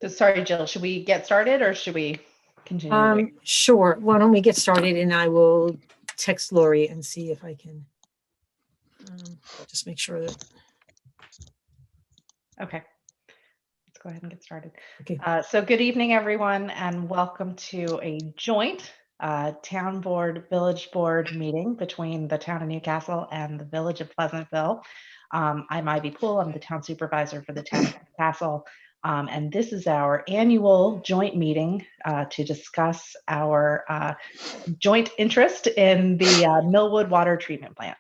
Sorry, Jill, should we get started or should we continue to wait? Sure. Why don't we get started and I will text Lori and see if I can just make sure that. Okay, let's go ahead and get started. Okay. So good evening, everyone, and welcome to a joint town board, village board meeting between the town of Newcastle and the village of Pleasantville. I'm Ivy Poole. I'm the town supervisor for the town of Newcastle. And this is our annual joint meeting to discuss our joint interest in the Millwood water treatment plant.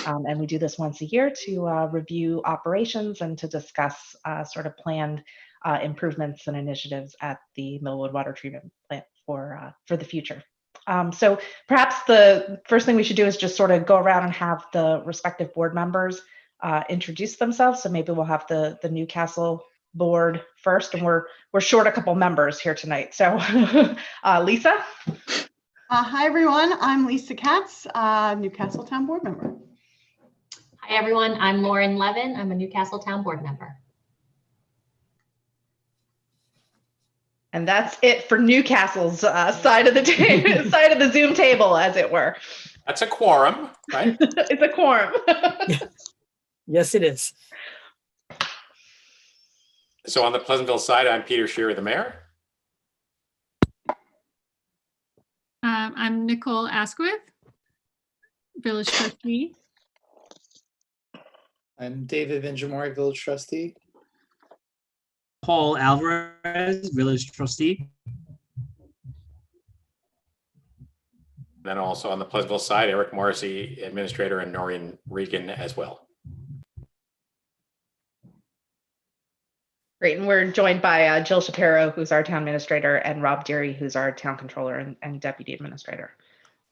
And we do this once a year to review operations and to discuss sort of planned improvements and initiatives at the Millwood water treatment plant for the future. So perhaps the first thing we should do is just sort of go around and have the respective board members introduce themselves. So maybe we'll have the Newcastle board first, and we're short a couple members here tonight. So Lisa. Hi everyone, I'm Lisa Katz, Newcastle Town Board member. Hi everyone, I'm Lauren Levin. I'm a Newcastle Town Board member. And that's it for Newcastle's side of the side of the Zoom table, as it were. That's a quorum, right? It's a quorum. Yes, it is. So on the Pleasantville side, I'm Peter Shearer, the mayor. I'm Nicole Asquith, village trustee. I'm David Vinjamori, village trustee. Paul Alvarez, village trustee. Then also on the Pleasantville side, Eric Morrissey, administrator, and Noreen Regan as well. Great, and we're joined by Jill Shapiro, who's our town administrator, and Rob Deary, who's our town controller and deputy administrator.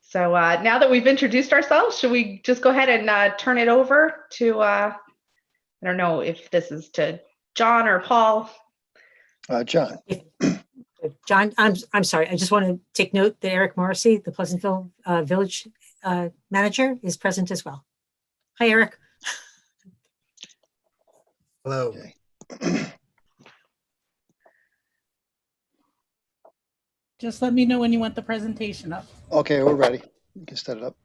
So now that we've introduced ourselves, should we just go ahead and turn it over to, I don't know if this is to John or Paul. John. John, I'm sorry. I just want to take note that Eric Morrissey, the Pleasantville village manager, is present as well. Hi, Eric. Hello. Okay. Just let me know when you want the presentation up. Okay, we're ready. You can set it up.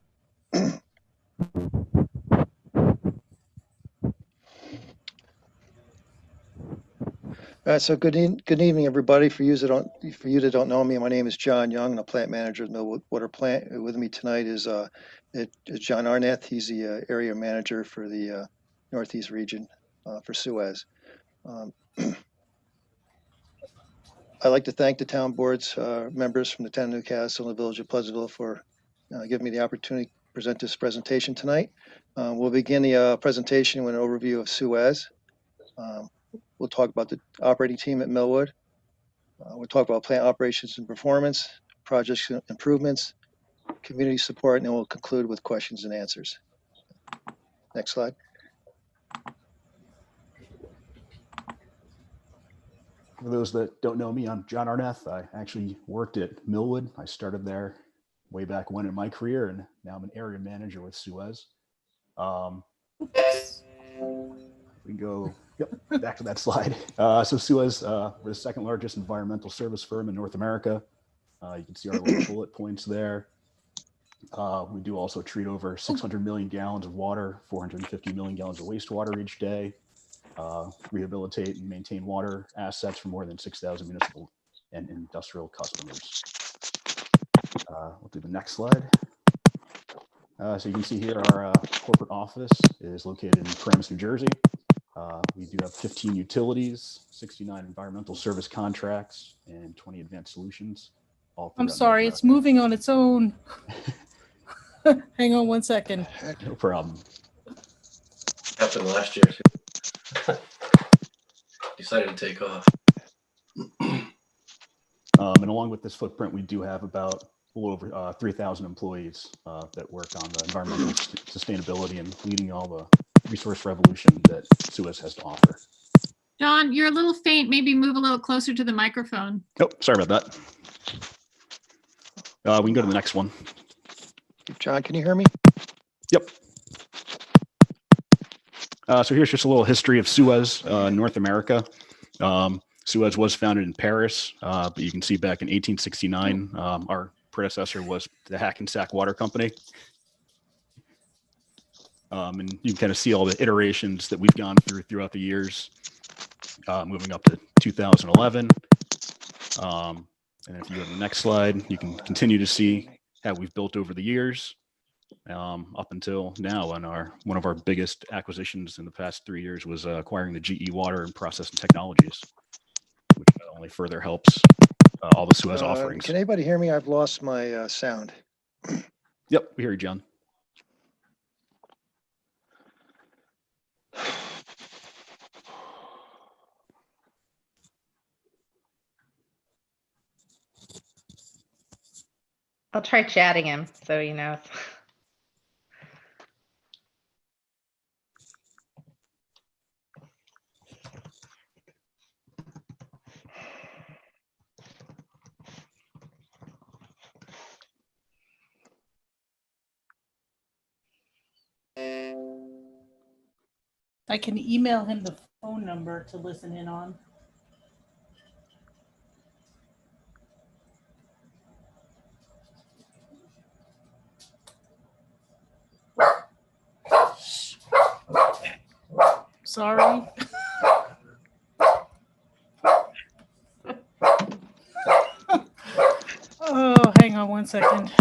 So good evening, everybody. For you that don't know me, my name is John Young. I'm the plant manager of the Millwood Water Plant. With me tonight is John Arnett. He's the area manager for the Northeast region for Suez. I'd like to thank the town board's members from the town of Newcastle and the village of Pleasantville for giving me the opportunity to present this presentation tonight. We'll begin the presentation with an overview of Suez. We'll talk about the operating team at Millwood. We'll talk about plant operations and performance, project improvements, community support, and then we'll conclude with questions and answers. Next slide. For those that don't know me, I'm John Arnett. I actually worked at Millwood. I started there way back when in my career, and now I'm an area manager with Suez. We go back to that slide. So Suez, we're the second largest environmental service firm in North America. You can see our little bullet points there. We do also treat over 600 million gallons of water, 450 million gallons of wastewater each day. Rehabilitate and maintain water assets for more than 6,000 municipal and industrial customers. We'll do the next slide. So you can see here our corporate office is located in Paramus, New Jersey. We do have 15 utilities, 69 environmental service contracts, and 20 advanced solutions. I'm sorry, it's moving on its own. Hang on one second. No problem. Happened last year too. Decided to take off. And along with this footprint, we do have about a little over 3,000 employees that work on the environmental sustainability and leading all the resource revolution that Suez has to offer. John, you're a little faint. Maybe move a little closer to the microphone. Oh, sorry about that. We can go to the next one. John, can you hear me? Yep. So here's just a little history of Suez, North America. Suez was founded in Paris, but you can see back in 1869, our predecessor was the Hackensack Water Company. And you can kind of see all the iterations that we've gone through throughout the years, moving up to 2011. And if you go to the next slide, you can continue to see how we've built over the years up until now. And one of our biggest acquisitions in the past 3 years was acquiring the GE Water and Processing Technologies, which only further helps all the Suez offerings. Can anybody hear me? I've lost my sound. Yep, we hear you, John. I'll try chatting him so he knows. I can email him the phone number to listen in on. Sorry. Oh, hang on one second.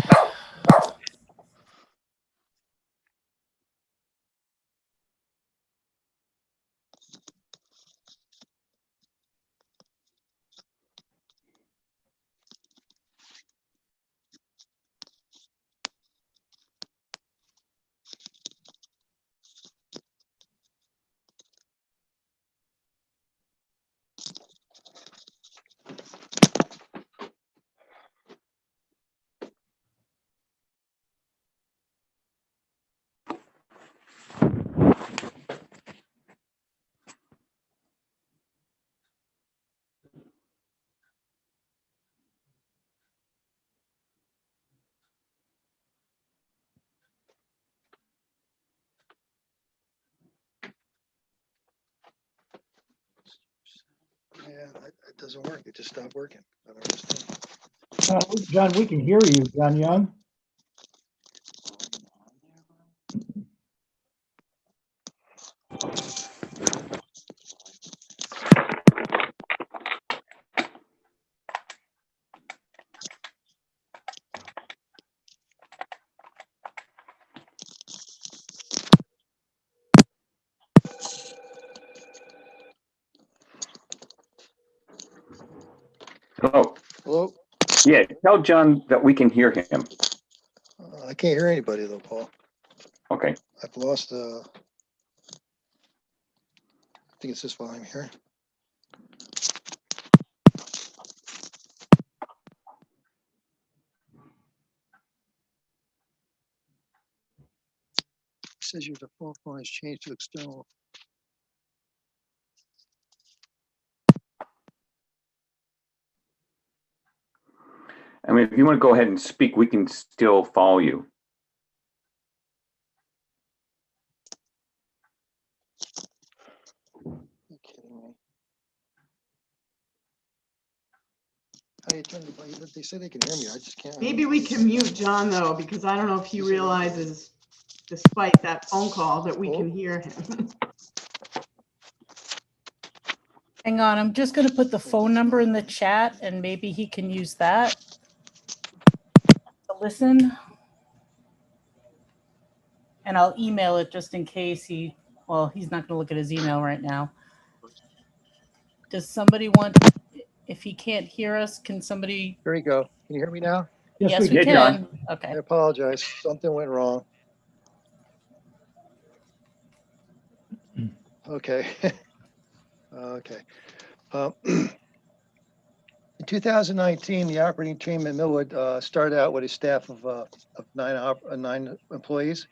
Yeah, it doesn't work. It just stopped working. I don't understand. John, we can hear you, John Young. Hello. Hello? Yeah, tell John that we can hear him. I can't hear anybody though, Paul. Okay. I've lost, I think it's this volume here. It says your default phone is changed to external. I mean, if you want to go ahead and speak, we can still follow you. You're kidding me. How do you turn the, they say they can hear me. I just can't. Maybe we can mute John though, because I don't know if he realizes, despite that phone call, that we can hear him. Hang on, I'm just going to put the phone number in the chat and maybe he can use that to listen. And I'll email it just in case well, he's not going to look at his email right now. Does somebody want, if he can't hear us, can somebody? Here you go. Can you hear me now? Yes, we can. Okay. I apologize. Something went wrong. Okay. Okay. In 2019, the operating team in Millwood started out with a staff of 9 employees.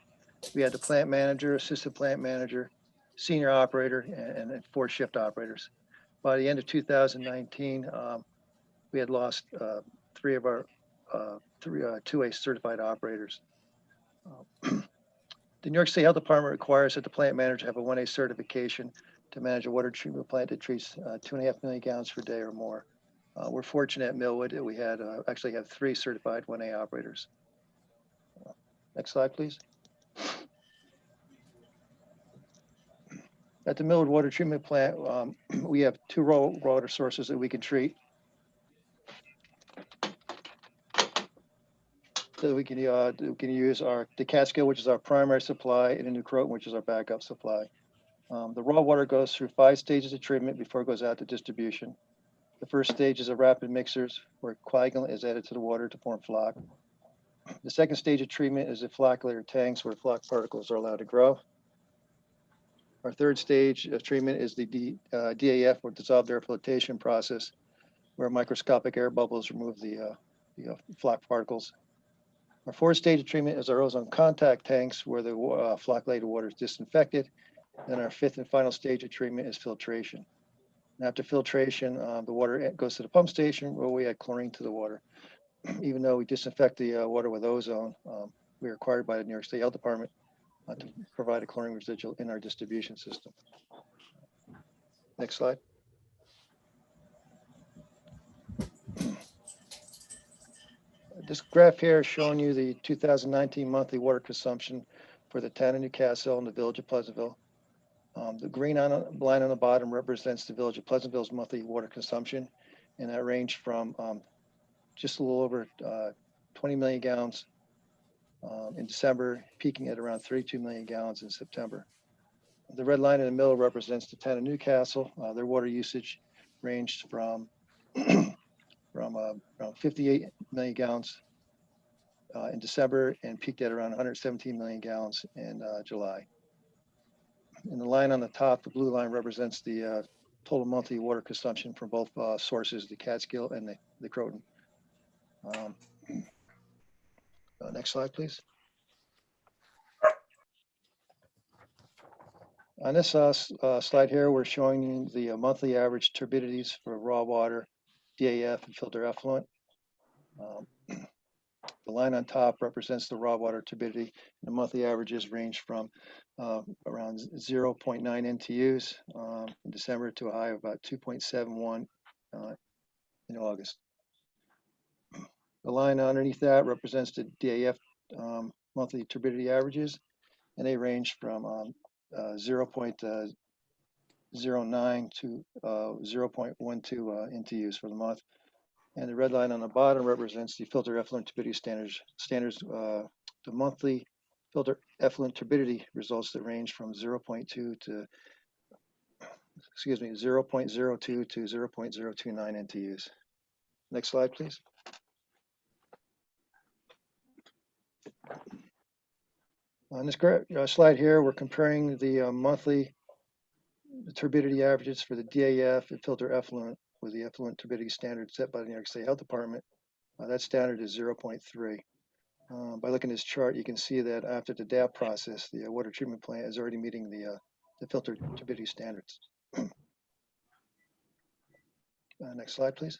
We had the plant manager, assistant plant manager, senior operator, and 4 shift operators. By the end of 2019, we had lost 3 of our 2A certified operators. The New York State Health Department requires that the plant manager have a 1A certification to manage a water treatment plant that treats 2.5 million gallons per day or more. We're fortunate at Millwood that we had actually have 3 certified 1A operators. Next slide, please. At the Millwood Water Treatment Plant, we have 2 raw water sources that we can treat. So we can use the Catskill, which is our primary supply, and the New Croton, which is our backup supply. The raw water goes through 5 stages of treatment before it goes out to distribution. The first stage is a rapid mixers where coagulant is added to the water to form floc. The second stage of treatment is the floculator tanks where floc particles are allowed to grow. Our third stage of treatment is the DAF, or dissolved air flotation process, where microscopic air bubbles remove the floc particles. Our fourth stage of treatment is our ozone contact tanks, where the flocculated water is disinfected. Then our fifth and final stage of treatment is filtration. And after filtration, the water goes to the pump station where we add chlorine to the water. Even though we disinfect the water with ozone, we are required by the New York State Health Department to provide a chlorine residual in our distribution system. Next slide. This graph here is showing you the 2019 monthly water consumption for the town of Newcastle and the village of Pleasantville. The green line on the bottom represents the village of Pleasantville's monthly water consumption, and that ranged from just a little over 20 million gallons in December, peaking at around 32 million gallons in September. The red line in the middle represents the town of Newcastle. Their water usage ranged from around 58 million gallons in December and peaked at around 117 million gallons in July. And the line on the top, the blue line, represents the total monthly water consumption from both sources, the Catskill and the Croton. Next slide, please. On this slide here, we're showing you the monthly average turbidities for raw water, DAF, and filter effluent. The line on top represents the raw water turbidity. The monthly averages range from around 0.9 NTUs in December to a high of about 2.71 in August. The line underneath that represents the DAF monthly turbidity averages, and they range from 0.09 to 0.12 NTUs for the month. And the red line on the bottom represents the filter effluent turbidity standards. The monthly filter effluent turbidity results that range from 0.02 to 0.02 to 0.029 NTUs. Next slide, please. On this slide here, we're comparing the monthly turbidity averages for the DAF and filter effluent with the effluent turbidity standard set by the New York State Health Department. That standard is 0.3. By looking at this chart, you can see that after the DAP process, the water treatment plant is already meeting the filter turbidity standards. Next slide, please.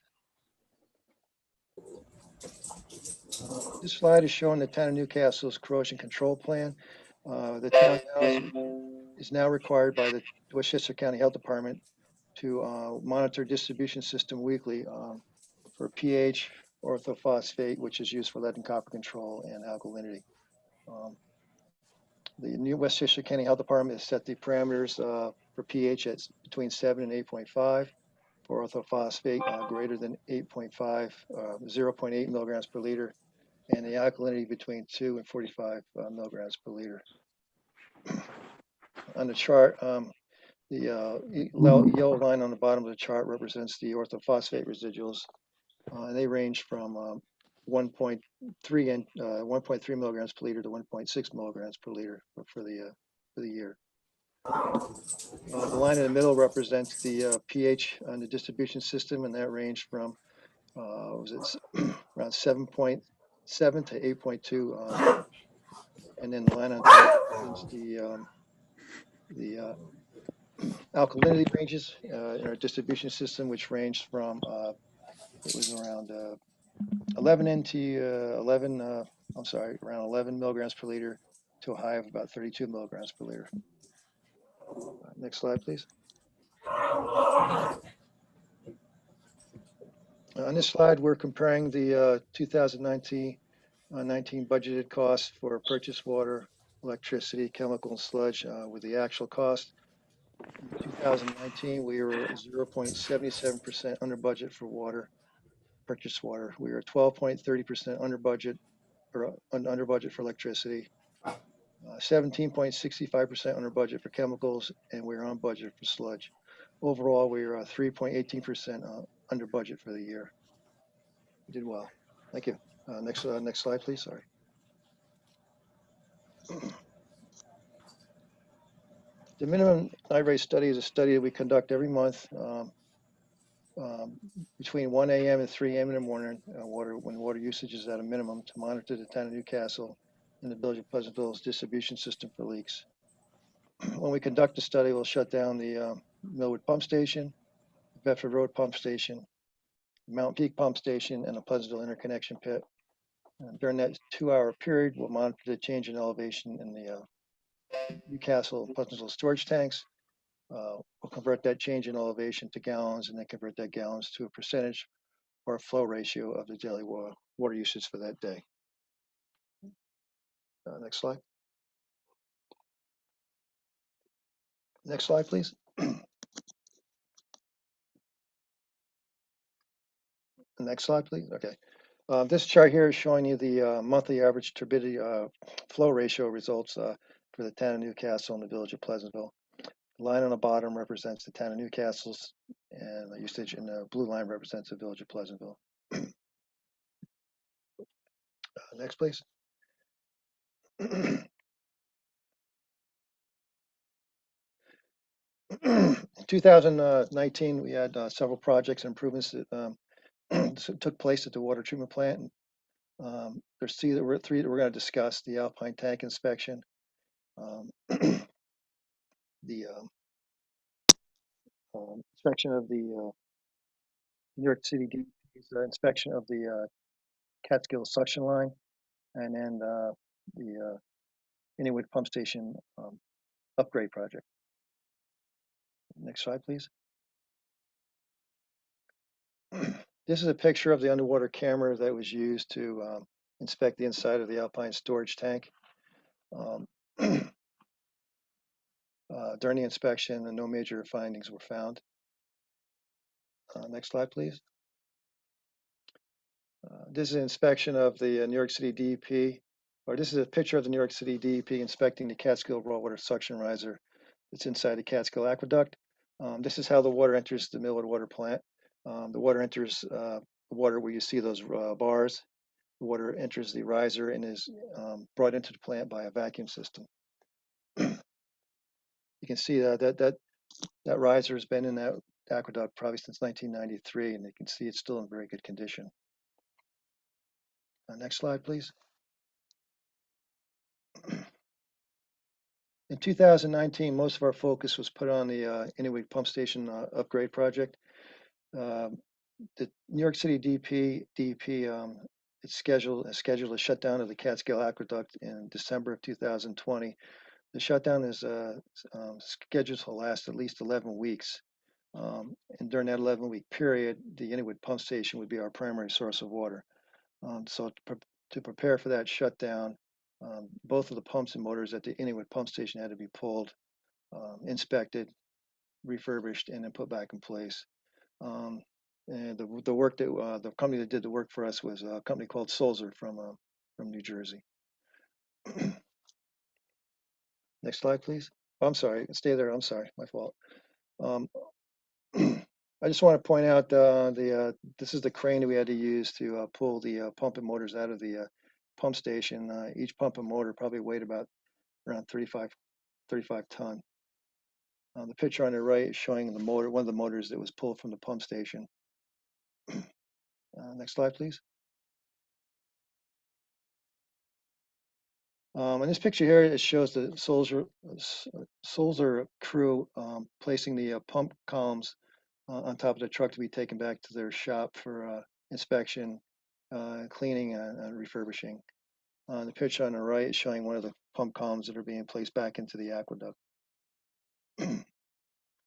This slide is showing the town of Newcastle's corrosion control plan. The town is now required by the Westchester County Health Department to monitor distribution system weekly for pH, orthophosphate, which is used for lead and copper control, and alkalinity. The new Westchester County Health Department has set the parameters for pH at between 7 and 8.5, for orthophosphate greater than 8.5, 0.8 milligrams per liter, and the alkalinity between 2 and 45 milligrams per liter. On the chart, the yellow line on the bottom of the chart represents the orthophosphate residuals. They range from 1.3 milligrams per liter to 1.6 milligrams per liter for the year. The line in the middle represents the pH on the distribution system, and that ranged from around 7.7 to 8.2, and then the line on top is the alkalinity ranges in our distribution system, which ranged from it was around 11 milligrams per liter to a high of about 32 milligrams per liter. Next slide, please. On this slide, we're comparing the 2019 budgeted costs for purchased water, electricity, chemical, and sludge with the actual cost. In 2019, we were 0.77% under budget for water, purchased water. We were 12.30% under budget or under budget for electricity, 17.65% under budget for chemicals, and we were on budget for sludge. Overall, we were 3.18% under budget for the year. We did well. Thank you. Next slide, please. Sorry. The minimum night rate study is a study that we conduct every month between 1 a.m. and 3 a.m. in the morning, when water usage is at a minimum, to monitor the town of Newcastle and the village of Pleasantville's distribution system for leaks. When we conduct the study, we'll shut down the Millwood Pump Station, Bedford Road Pump Station, Mount Peak Pump Station, and the Pleasantville Interconnection Pit. During that 2-hour period, we'll monitor the change in elevation in the Newcastle and Pleasantville storage tanks. We'll convert that change in elevation to gallons, and then convert that gallons to a percentage or a flow ratio of the daily water usage for that day. Next slide. Next slide, please. Next slide, please. Okay. This chart here is showing you the monthly average turbidity flow ratio results for the town of Newcastle and the village of Pleasantville. The line on the bottom represents the town of Newcastle's, and the usage, and the blue line represents the village of Pleasantville. Next, please. In 2019, we had several projects and improvements that took place at the water treatment plant. There's three that we're going to discuss: the Alpine tank inspection, the inspection of the New York City DEP's inspection of the Catskill suction line, and then the Inwood Pump Station upgrade project. Next slide, please. This is a picture of the underwater camera that was used to inspect the inside of the Alpine storage tank. During the inspection, no major findings were found. Next slide, please. This is an inspection of the New York City DEP, or this is a picture of the New York City DEP inspecting the Catskill raw water suction riser that's inside the Catskill aqueduct. This is how the water enters the Millwood water plant. The water enters the water where you see those bars. The water enters the riser and is brought into the plant by a vacuum system. You can see that riser has been in that aqueduct probably since 1993, and you can see it's still in very good condition. Next slide, please. In 2019, most of our focus was put on the Inwood Pump Station upgrade project. The New York City DEP it's scheduled a shutdown of the Catskill Aqueduct in December of 2020. The shutdown is scheduled to last at least 11 weeks. And during that 11-week period, the Inwood Pump Station would be our primary source of water. So to prepare for that shutdown, both of the pumps and motors at the Inwood Pump Station had to be pulled, inspected, refurbished, and then put back in place. And the work that the company that did the work for us was a company called Sulzer from New Jersey. Next slide, please. Oh, I'm sorry. Stay there. I'm sorry. My fault. I just want to point out this is the crane that we had to use to pull the pump and motors out of the pump station. Each pump and motor probably weighed about around 35 ton. The picture on the right is showing the motor, one of the motors that was pulled from the pump station. Next slide, please. In this picture here, it shows the Sulzer crew placing the pump columns on top of the truck to be taken back to their shop for inspection, cleaning, and refurbishing. The picture on the right is showing one of the pump columns that are being placed back into the aqueduct.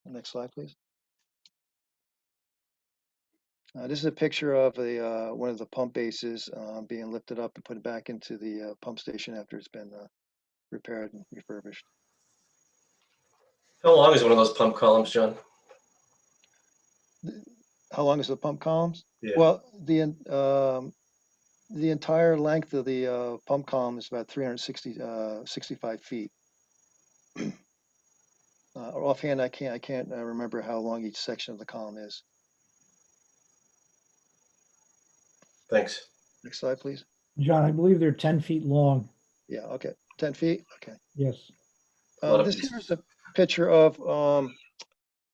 Next slide, please. This is a picture of one of the pump bases being lifted up and put back into the pump station after it's been repaired and refurbished. How long is one of those pump columns, John? How long is the pump columns? Yeah. Well, the entire length of the pump column is about 65 feet. Offhand, I can't remember how long each section of the column is. Thanks. Next slide, please. John, I believe they're 10 feet long. Yeah, okay. 10 feet? Okay. Yes. This here is a picture of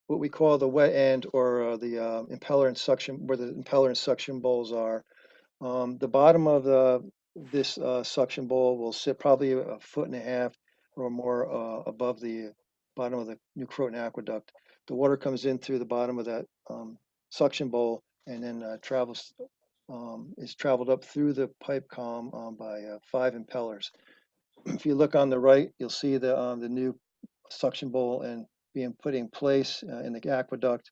what we call the wet end, or the impeller and suction, where the impeller and suction bowls are. The bottom of this suction bowl will sit probably a foot and a half or more above the bottom of the New Croton aqueduct. The water comes in through the bottom of that suction bowl and then is traveled up through the pipe column by 5 impellers. If you look on the right, you'll see the new suction bowl and being put in place in the aqueduct,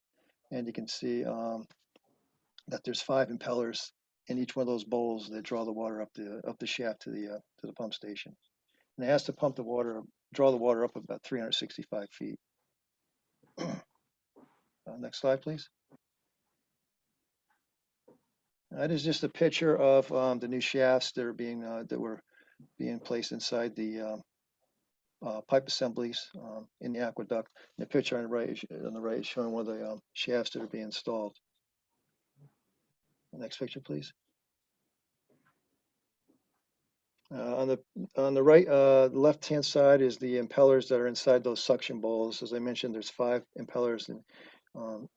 and you can see that there's 5 impellers in each one of those bowls that draw the water up the shaft to the pump station. And it has to draw the water up about 365 feet. Next slide, please. That is just a picture of the new shafts that were being placed inside the pipe assemblies in the aqueduct. The picture on the right is showing one of the shafts that are being installed. Next picture, please. On the right, left-hand side is the impellers that are inside those suction bowls. As I mentioned, there's 5 impellers and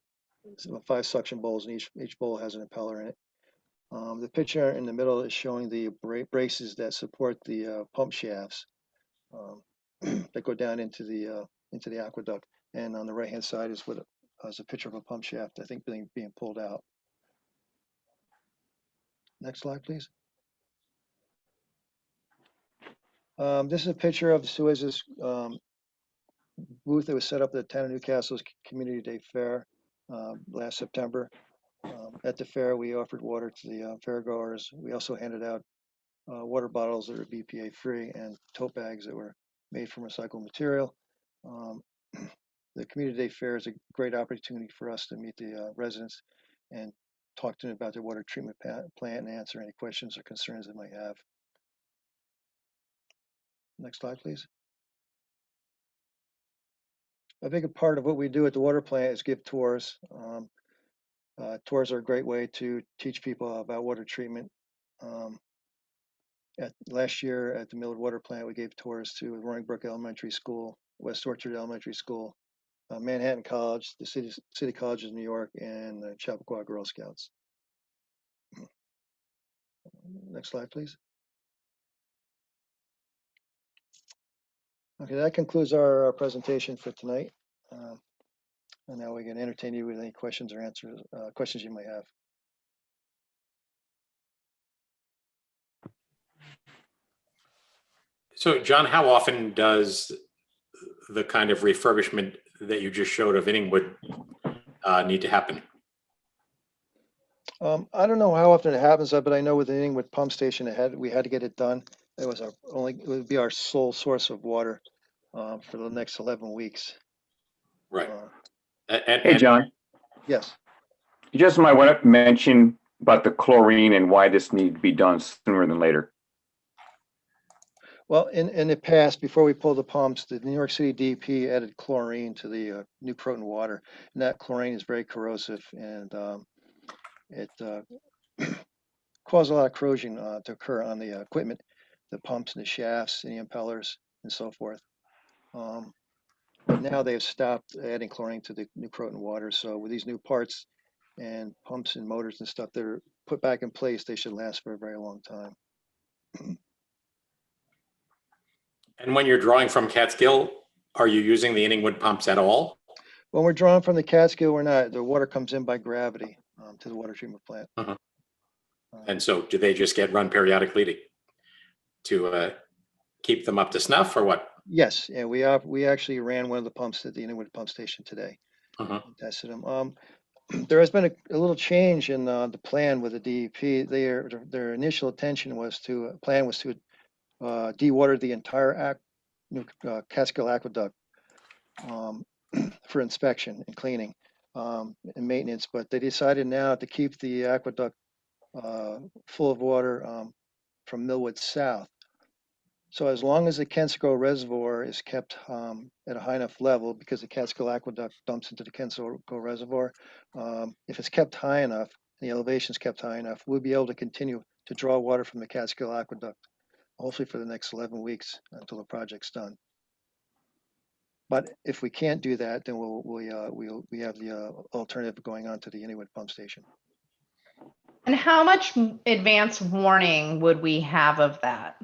5 suction bowls, and each bowl has an impeller in it. The picture in the middle is showing the braces that support the pump shafts that go down into the aqueduct. And on the right-hand side is a picture of a pump shaft, I think, being pulled out. Next slide, please. This is a picture of the Suez's booth that was set up at the Town of Newcastle's Community Day Fair last September. At the fair, we offered water to the fairgoers. We also handed out water bottles that are BPA free and tote bags that were made from recycled material. The Community Day Fair is a great opportunity for us to meet the residents and talk to them about their water treatment plant and answer any questions or concerns they might have. Next slide, please. A big part of what we do at the water plant is give tours. Tours are a great way to teach people about water treatment. Last year at the Millard Water Plant, we gave tours to Roaring Brook Elementary School, West Orchard Elementary School, Manhattan College, the City College of New York, and the Chappaqua Girl Scouts. Next slide, please. Okay, that concludes our presentation for tonight. And now we can entertain you with any questions or questions you might have. So, John, how often does the kind of refurbishment that you just showed of Inningwood need to happen? I don't know how often it happens, but I know with the Inningwood pump station, we had to get it done. It would be our sole source of water for the next 11 weeks. Right. Hey, John. Yes. You just might want to mention about the chlorine and why this needs to be done sooner than later. Well, in the past, before we pulled the pumps, the New York City DEP added chlorine to the New Croton water, and that chlorine is very corrosive, and it caused a lot of corrosion to occur on the equipment, the pumps and the shafts and the impellers and so forth. But now they've stopped adding chlorine to the New Croton water. So with these new parts and pumps and motors and stuff that are put back in place, they should last for a very long time. And when you're drawing from Catskill, are you using the Inningwood pumps at all? When we're drawing from the Catskill, we're not. The water comes in by gravity to the water treatment plant. And so do they just get run periodically to keep them up to snuff, or what? Yes, and we actually ran one of the pumps at the Inningwood pump station today. Tested them. There has been a little change in the plan with the DEP. Their initial plan was to dewater the entire Catskill Aqueduct for inspection and cleaning and maintenance, but they decided now to keep the aqueduct full of water from Millwood South. So as long as the Catskill Reservoir is kept at a high enough level, because the Catskill Aqueduct dumps into the Catskill Reservoir, if it's kept high enough, the elevation is kept high enough, we'll be able to continue to draw water from the Catskill Aqueduct, hopefully for the next 11 weeks until the project's done. But if we can't do that, then we have the alternative of going on to the Inwood pump station. And how much advance warning would we have of that?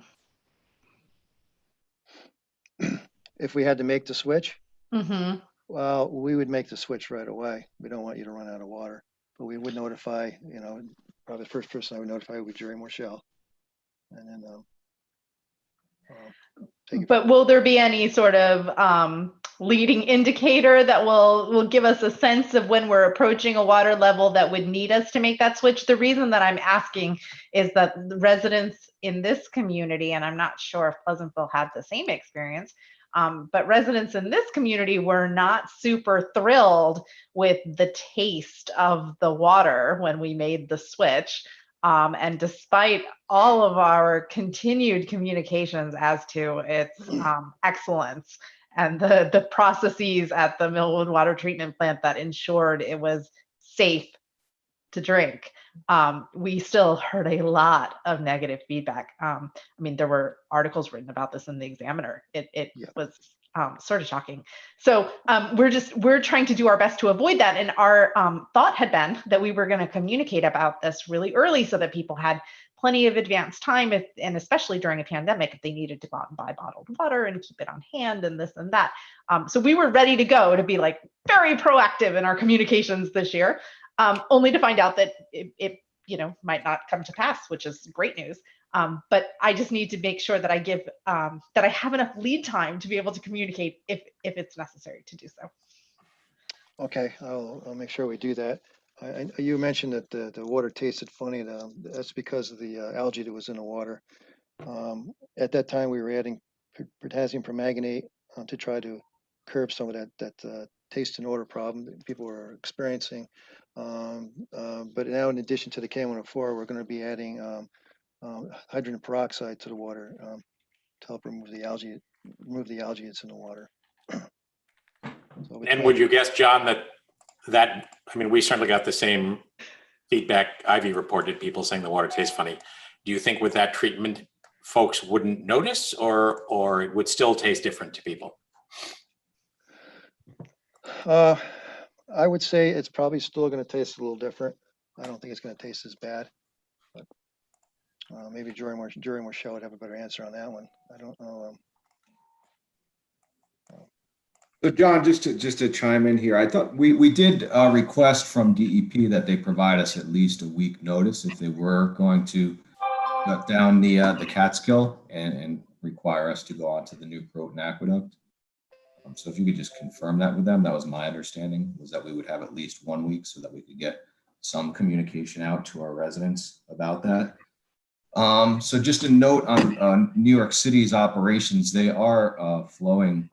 If we had to make the switch, Mm-hmm. well, we would make the switch right away. We don't want you to run out of water, but we would notify, probably the first person I would notify would be Jerry Morshell. And then, but will there be any sort of leading indicator that will give us a sense of when we're approaching a water level that would need us to make that switch? The reason that I'm asking is that the residents in this community, and I'm not sure if Pleasantville had the same experience, but residents in this community were not super thrilled with the taste of the water when we made the switch. And despite all of our continued communications as to its excellence and the processes at the Millwood water treatment plant that ensured it was safe to drink, we still heard a lot of negative feedback. I mean, there were articles written about this in the Examiner. It was sort of shocking. So we're trying to do our best to avoid that. And our thought had been that we were going to communicate about this really early so that people had plenty of advance time, and especially during a pandemic, if they needed to go out and buy bottled water and keep it on hand and this and that. So we were ready to go to be like very proactive in our communications this year, only to find out that it might not come to pass, which is great news. But I just need to make sure that I have enough lead time to be able to communicate if it's necessary to do so. Okay, I'll make sure we do that. You mentioned that the water tasted funny. That's because of the algae that was in the water. At that time, we were adding potassium permanganate to try to curb some of that taste and odor problem that people were experiencing. But now, in addition to the K104, we're going to be adding hydrogen peroxide to the water to help remove the algae that's in the water. And would you guess, John, that I mean, we certainly got the same feedback Ivy reported, people saying the water tastes funny. Do you think with that treatment, folks wouldn't notice, or it would still taste different to people? I would say it's probably still going to taste a little different. I don't think it's going to taste as bad. But maybe Jerry Morshell would have a better answer on that one. I don't know. So John, just to chime in here, I thought we did request from DEP that they provide us at least a week notice if they were going to shut down the Catskill and require us to go on to the new Croton Aqueduct. So if you could just confirm that with them, that was my understanding, was that we would have at least 1 week so that we could get some communication out to our residents about that. So just a note on New York City's operations, they are flowing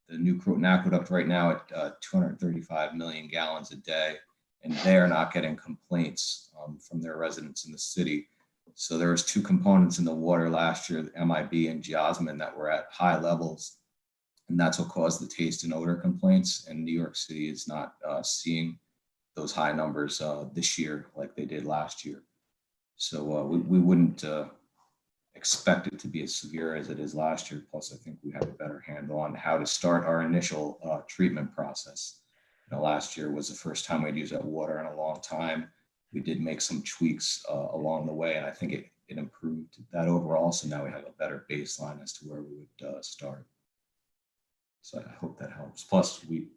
the new Croton Aqueduct right now at 235 million gallons a day, and they are not getting complaints from their residents in the city. So there was 2 components in the water last year, the MIB and geosmin, that were at high levels, and that's what caused the taste and odor complaints. And New York City is not seeing those high numbers this year like they did last year. So we wouldn't expect it to be as severe as it is last year. Plus, I think we have a better handle on how to start our initial treatment process. Last year was the first time we'd used that water in a long time. We did make some tweaks along the way, and I think it improved that overall. So now we have a better baseline as to where we would start. So I hope that helps. Plus, we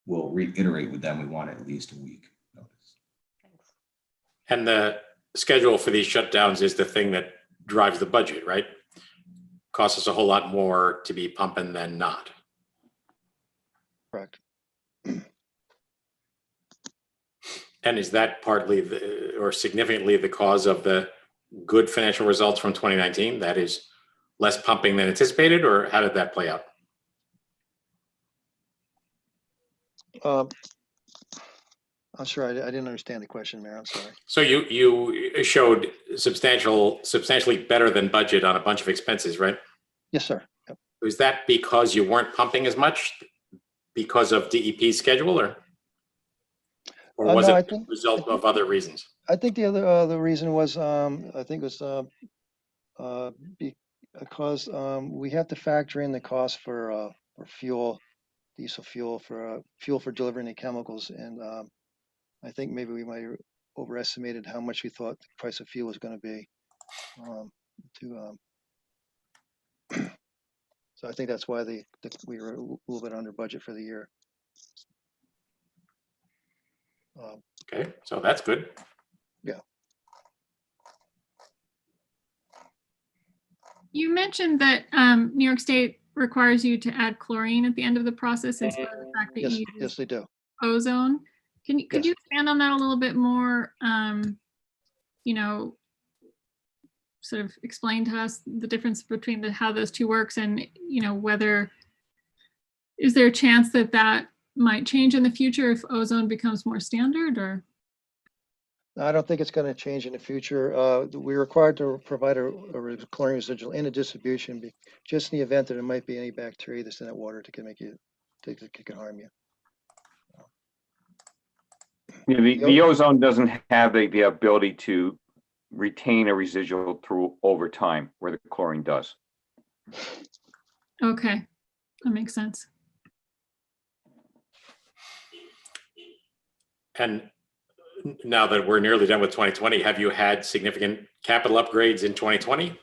will reiterate with them, we want at least a week notice. And the schedule for these shutdowns is the thing that drives the budget, right? Costs us a whole lot more to be pumping than not. And is that partly or significantly the cause of the good financial results from 2019? That is less pumping than anticipated, or how did that play out? I'm sorry, I didn't understand the question, Mayor. I'm sorry. So you showed substantially better than budget on a bunch of expenses, right? Yes, sir. Yep. Was that because you weren't pumping as much because of DEP's schedule, or was No, it a result of other reasons? I think the reason was I think it was because we have to factor in the cost for fuel, diesel fuel for delivering the chemicals, and I think maybe we might have overestimated how much we thought the price of fuel was going to be. So I think that's why we were a little bit under budget for the year. Okay, so that's good. Yeah. You mentioned that New York State requires you to add chlorine at the end of the process in spite of the fact that you Yes, they do. ozone. Could you expand on that a little bit more? You know, sort of explain to us the difference between how those two works, and you know, whether is there a chance that that might change in the future if ozone becomes more standard, or? I don't think it's going to change in the future. We're required to provide a chlorine residual in a distribution, just in the event that there might be any bacteria that's in that water that can harm you. Yeah, the ozone doesn't have the ability to retain a residual through over time, where the chlorine does. Okay, that makes sense. And now that we're nearly done with 2020, have you had significant capital upgrades in 2020?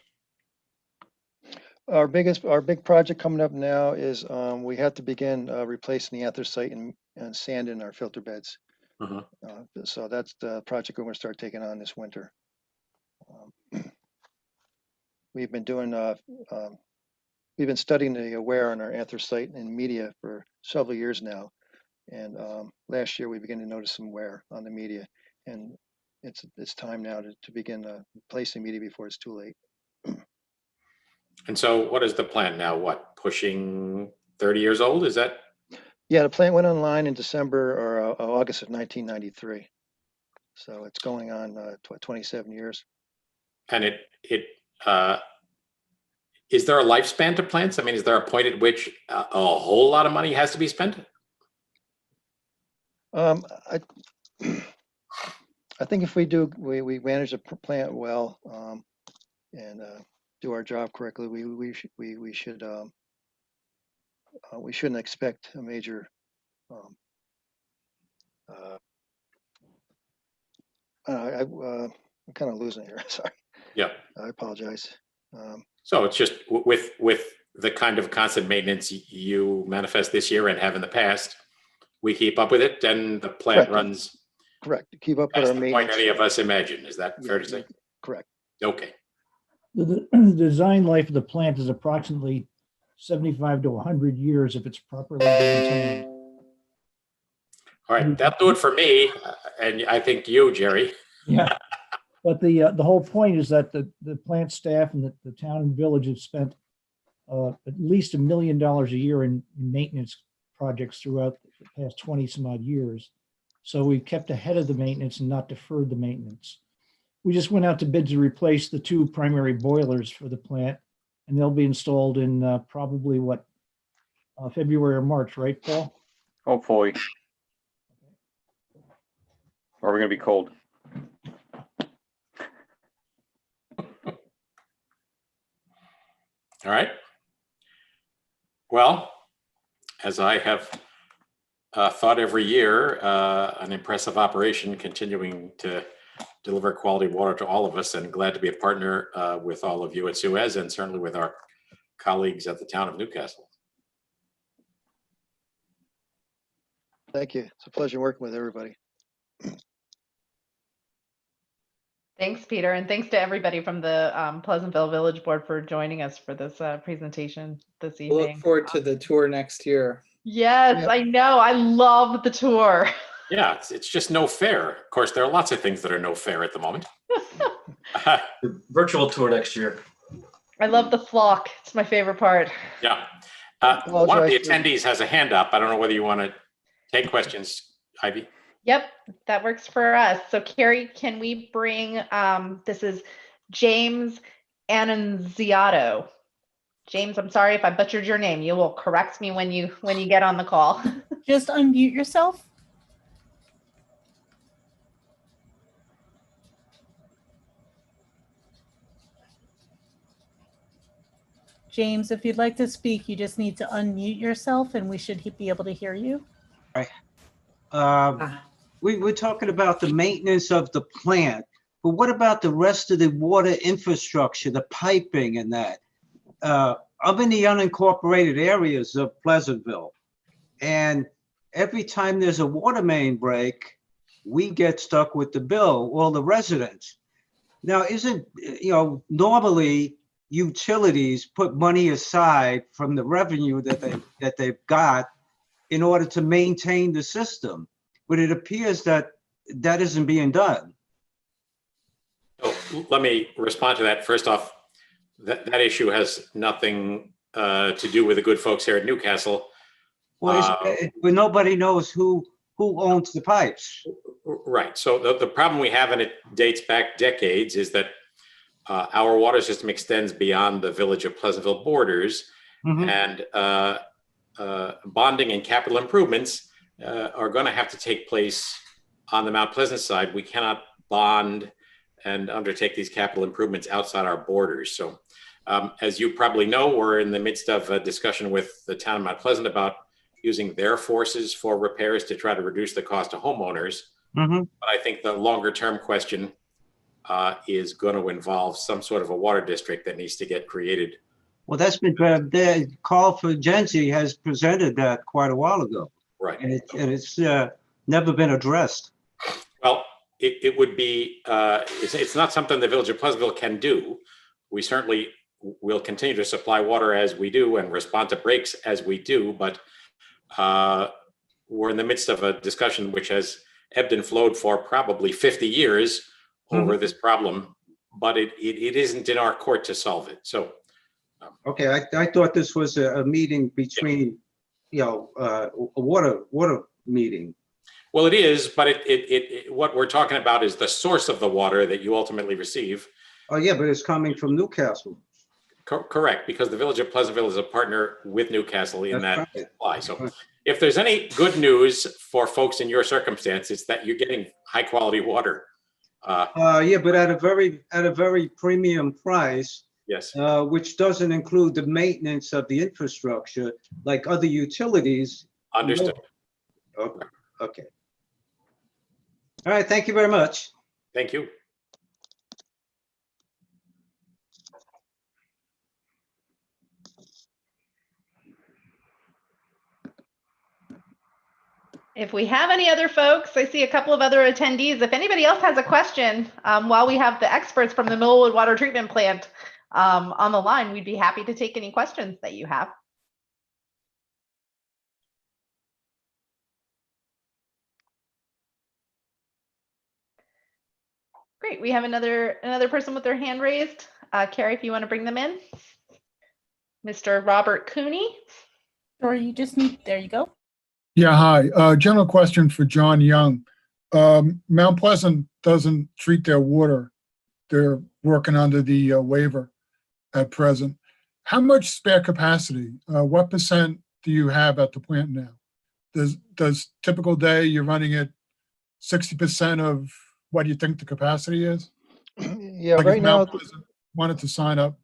Our big project coming up now is we have to begin replacing the anthracite and sand in our filter beds. So that's the project we're going to start taking on this winter. We've been studying the wear on our anthracite and media for several years now, and last year we began to notice some wear on the media, and it's time now to begin replacing media before it's too late. And so what is the plan now? What, pushing 30 years old? Is that? Yeah, the plant went online in December or August of 1993. So it's going on 27 years. And is there a lifespan to plants? I mean, is there a point at which a whole lot of money has to be spent? I think if we manage the plant well and do our job correctly, we shouldn't expect a major I'm kind of losing it here. Sorry. Yeah. I apologize. So it's just with the kind of constant maintenance you manifest this year and have in the past, we keep up with it, and the plant runs. Correct. Keep up with our maintenance. Point any of us imagine. Is that fair to say? Correct. Okay. The design life of the plant is approximately 75 to 100 years if it's properly maintained. All right, that'll do it for me, and I think you, Jerry. Yeah, but the whole point is that the plant staff and the town and village have spent at least $1 million a year in maintenance projects throughout the past 20 some odd years. So we've kept ahead of the maintenance and not deferred the maintenance. We just went out to bid to replace the 2 primary boilers for the plant, and they'll be installed in probably February or March, right, Paul? Hopefully. Or we're going to be cold. All right. Well, as I have thought every year, an impressive operation continuing to deliver quality water to all of us, and glad to be a partner with all of you at Suez, and certainly with our colleagues at the town of Newcastle. Thank you. It's a pleasure working with everybody. Thanks, Peter, and thanks to everybody from the Pleasantville Village Board for joining us for this presentation this evening. We'll look forward to the tour next year. Yes, I know. I love the tour. Yeah, it's just no fair. Of course, there are lots of things that are no fair at the moment. Virtual tour next year. I love the flock. It's my favorite part. Yeah. One of the Apologize for- attendees has a hand up. I don't know whether you want to take questions, Ivy. Yep, that works for us. So Carrie, can we bring, this is James Annunziato. James, I'm sorry if I butchered your name. You will correct me when you get on the call. Just unmute yourself. James, if you'd like to speak, you just need to unmute yourself and we should be able to hear you. We're talking about the maintenance of the plant, but what about the rest of the water infrastructure, the piping and that? I'm in the unincorporated areas of Pleasantville, and every time there's a water main break, we get stuck with the bill, all the residents. Now, isn't, normally utilities put money aside from the revenue that they've got in order to maintain the system, but it appears that that isn't being done. So let me respond to that. First off, that issue has nothing to do with the good folks here at Newcastle. Well, but nobody knows who owns the pipes. Right. So the problem we have, and it dates back decades, is that our water system extends beyond the village of Pleasantville borders, and bonding and capital improvements are going to have to take place on the Mount Pleasant side. We cannot bond and undertake these capital improvements outside our borders. So as you probably know, we're in the midst of a discussion with the town of Mount Pleasant about using their forces for repairs to try to reduce the cost to homeowners. But I think the longer term question is going to involve some sort of a water district that needs to get created. Well, that's been, the call for Genzi has presented that quite a while ago. Right. And it's never been addressed. Well, it would be, it's not something the village of Pleasantville can do. We certainly will continue to supply water as we do and respond to breaks as we do, but we're in the midst of a discussion which has ebbed and flowed for probably 50 years over this problem, but it isn't in our court to solve it. So. Okay, I thought this was a meeting between, a water meeting. Well, it is, but what we're talking about is the source of the water that you ultimately receive. Oh, yeah, but it's coming from Newcastle. Correct, because the village of Pleasantville is a partner with Newcastle in That's that right. supply. So if there's any good news for folks in your circumstance, it's that you're getting high quality water. Yeah, but at a very premium price. Yes. Which doesn't include the maintenance of the infrastructure like other utilities. Understood. Okay. All right, thank you very much. Thank you. If we have any other folks, I see a couple of other attendees. If anybody else has a question, while we have the experts from the Millwood Water Treatment Plant on the line, we'd be happy to take any questions that you have. Great, we have another person with their hand raised. Carrie, if you want to bring them in. Mr. Robert Cooney. Or you just need, there you go. Yeah, hi. General question for John Young. Mount Pleasant doesn't treat their water. They're working under the waiver at present. How much spare capacity? What percent do you have at the plant now? Does typical day you're running at 60% of what you think the capacity is? Yeah, like right if now, Mount Pleasant wanted to sign up.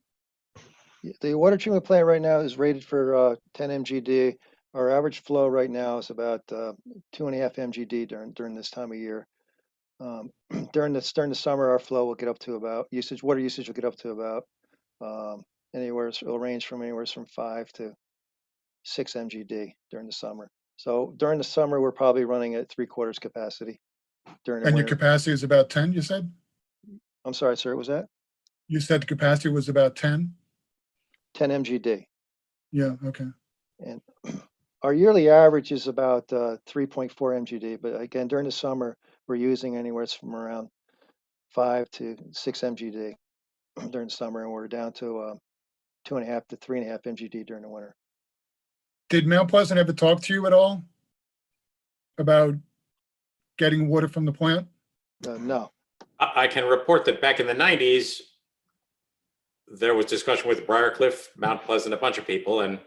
the water treatment plant right now is rated for 10 MGD. Our average flow right now is about 2.5 MGD during this time of year. During the summer, our flow will get up to about water usage will get up to about it'll range from anywhere from 5 to 6 MGD during the summer. So during the summer, we're probably running at 3/4 capacity. During the And your winter. capacity is about 10, you said? I'm sorry, sir, what was that? You said the capacity was about 10? 10 MGD. Yeah, okay. And Our yearly average is about 3.4 MGD, but again, during the summer, we're using anywhere from around 5 to 6 MGD during the summer, and we're down to 2.5 to 3.5 MGD during the winter. Did Mount Pleasant ever talk to you at all about getting water from the plant? No. I can report that back in the 90s, there was discussion with Briarcliff, Mount Pleasant, a bunch of people, and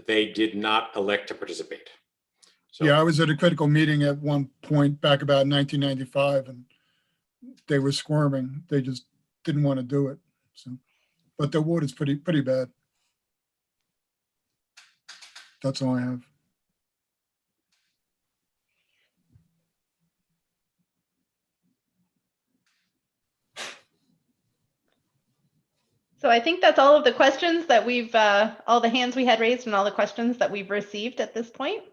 they did not elect to participate. So, Yeah, I was at a critical meeting at one point back about 1995, and they were squirming. They just didn't want to do it. So, but the water's pretty bad. That's all I have. So I think that's all of the questions that we've, all the hands we had raised and all the questions that we've received at this point.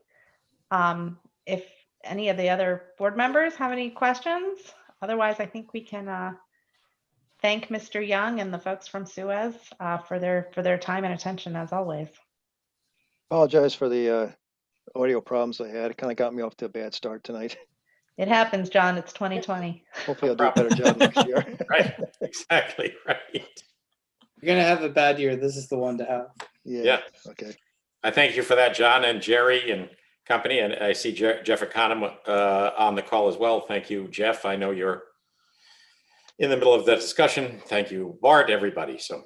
If any of the other board members have any questions, otherwise I think we can thank Mr. Young and the folks from Suez for their time and attention as always. Apologize for the audio problems I had. It kind of got me off to a bad start tonight. It happens, John. It's 2020. Hopefully I'll do a better job next year. right, exactly, right. You're gonna have a bad year. This is the one to have. Yeah. Okay. I thank you for that, John and Jerry and company. And I see Jeff Econom on the call as well. Thank you, Jeff. I know you're in the middle of the discussion. Thank you, Bart, everybody. So.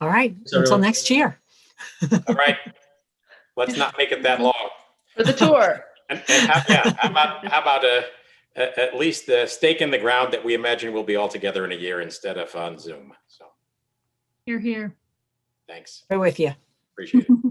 All right, Thanks, until everyone. next year. All right. Let's not make it that long. For the tour. And how about at least the stake in the ground that we imagine we'll be all together in a year instead of on Zoom. So You're here. thanks. We're with you. Appreciate it.